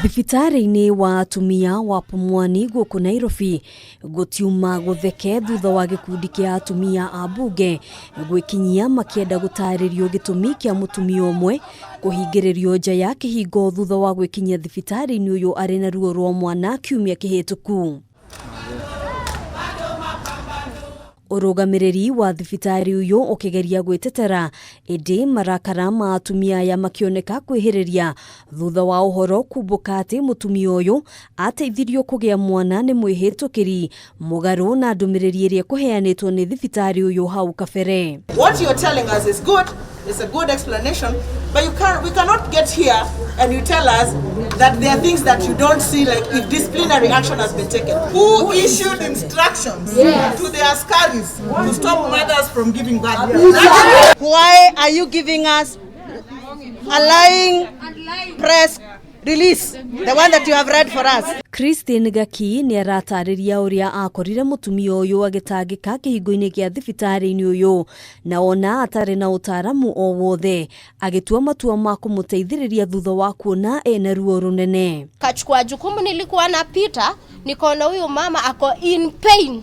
Thibitari-ini wa atumia wa Pumwani guku Nairobi gutiuma gutheke thutha wa gikundi kia atumia a bunge gwikinyia makienda gutaririo gitumi kia mutumia umwe kuhingiririo nja ya kihingo thutha wa gwikinyia thibitari-ini uyu ari na ruo rwa mwana kiumia kihituku. Urugamiriri wa thibitari uyu ukigeria gwitetera indi marakara ma atumia ya makioneka kwihiriria thutha wa uhoro kubuka ati mutumia uyu ateithirio kugia mwana ni mwihitukiri mugaru na ndumiriri iria kuheanitwo ni thibitari uyu hau kabere. What you're telling us is good. It's a good explanation, but we cannot get here and you tell us that there are things that you don't see, like if disciplinary action has been taken. Who issued instructions to the askaris to stop mothers from giving birth? Why are you giving us a lying press release, the one that you have read for us? Christine Gaki ni aratariria uria akorire mutumia uyu agitangika kihingo-ini gia thibitari-ini uyu na ona atari na utaramu o wothe agitua matua ma kumuteithiriria thutha wa kuona ena ruo runene. Kachukua jukumu, nilikuwa napita nikaona huyu mama ako in pain.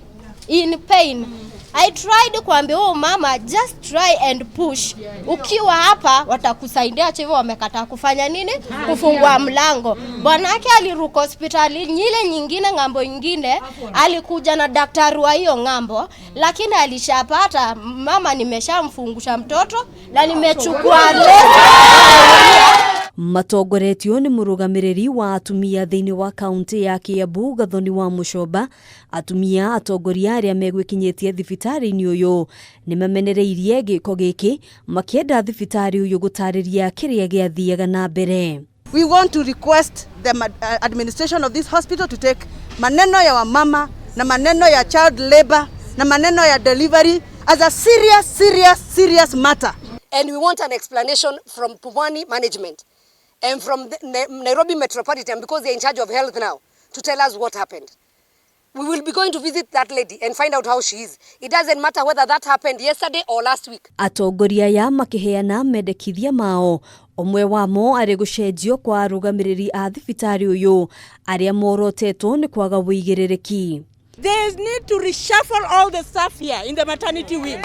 I tried kuambia huyu mama just try and push. Ukiwa hapa watakusaidia, hivyo wamekataa kufanya nini? Kufungua mlango. Bwanake aliruka hospitali nyile nyingine ngambo nyingine, alikuja na daktari wa hiyo ngambo, lakini alishapata mama nimeshamfungusha mtoto na nimechukua Matongoretio ni murugamiriri wa atumia thiini wa kaunti ya Kiambu Gathoni wa Mushoba. Atumia Atongoria aria megwikinyitie thibitari-ini uyu ni mamenereirie giiko giki makienda thibitari uyu gutariria kiria giathiaga na mbere. We want to request the administration of this hospital to take maneno ya wamama na maneno ya child labor na maneno ya delivery as a serious matter. And we want an explanation from Pumwani management and from the Nairobi Metropolitan, because they're in charge of health now, to tell us what happened. We will be going to visit that lady and find out how she is. It doesn't matter whether that happened yesterday or last week. Atongoria ya makiheana mendekithia mao, omwe wamo ari gucenjio kwa arugamiriri a thibitari uyu aria morotetwo ni kwaga wigiririki. There is need to reshuffle all the staff here in the maternity wing.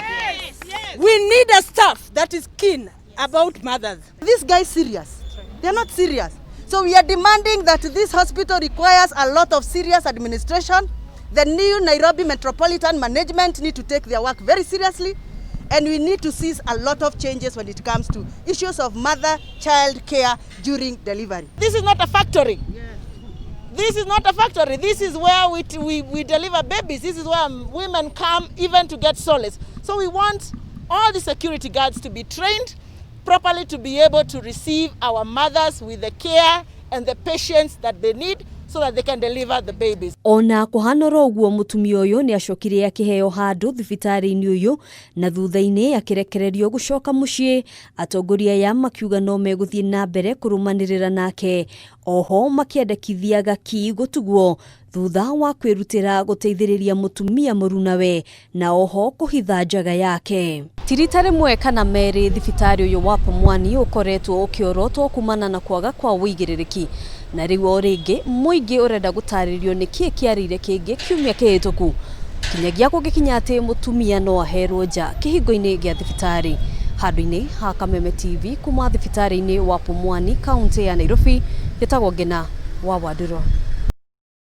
We need a staff that is keen about mothers. These guys serious. They are not serious. So we are demanding that this hospital requires a lot of serious administration. The new Nairobi Metropolitan management need to take their work very seriously, and we need to see a lot of changes when it comes to issues of mother-child care during delivery. This is not a factory. This is not a factory. This is where we deliver babies. This is where women come even to get solace. So we want all the security guards to be trained properly to be able to receive our mothers with the care and the patience that they need so that they can deliver the babies. Ona kuhanoro uguo mutumia uyu ni acokire akiheo handu thibitari-ini uyu na thutha-ini akirekererio gucoka mucii. Atongoria ya makiuga no meguthie na mbere kurumanirira nake, oho makiendekithia Gaki gutugwo thutha wa kwirutira guteithiriria mutumia murunawe na oho kuhitha njaga yake. Tirita rimwe kana meri thibitari uyu wa Pumwani ukoretwo ukiorotwo kumana na kwaga kwa wigiririki, na riu o ringi muingi urenda gutaririo ni kie kiarire kingi kiumia kihituku kinyagia gugikinya ati mutumia no aherwo nja kihingo-ini gia thibitari. Handu-ini ha Kameme TV kuma thibitari-ini wa Pumwani kaunti ya Nairobi, gitagwo Ngina wa Waduro.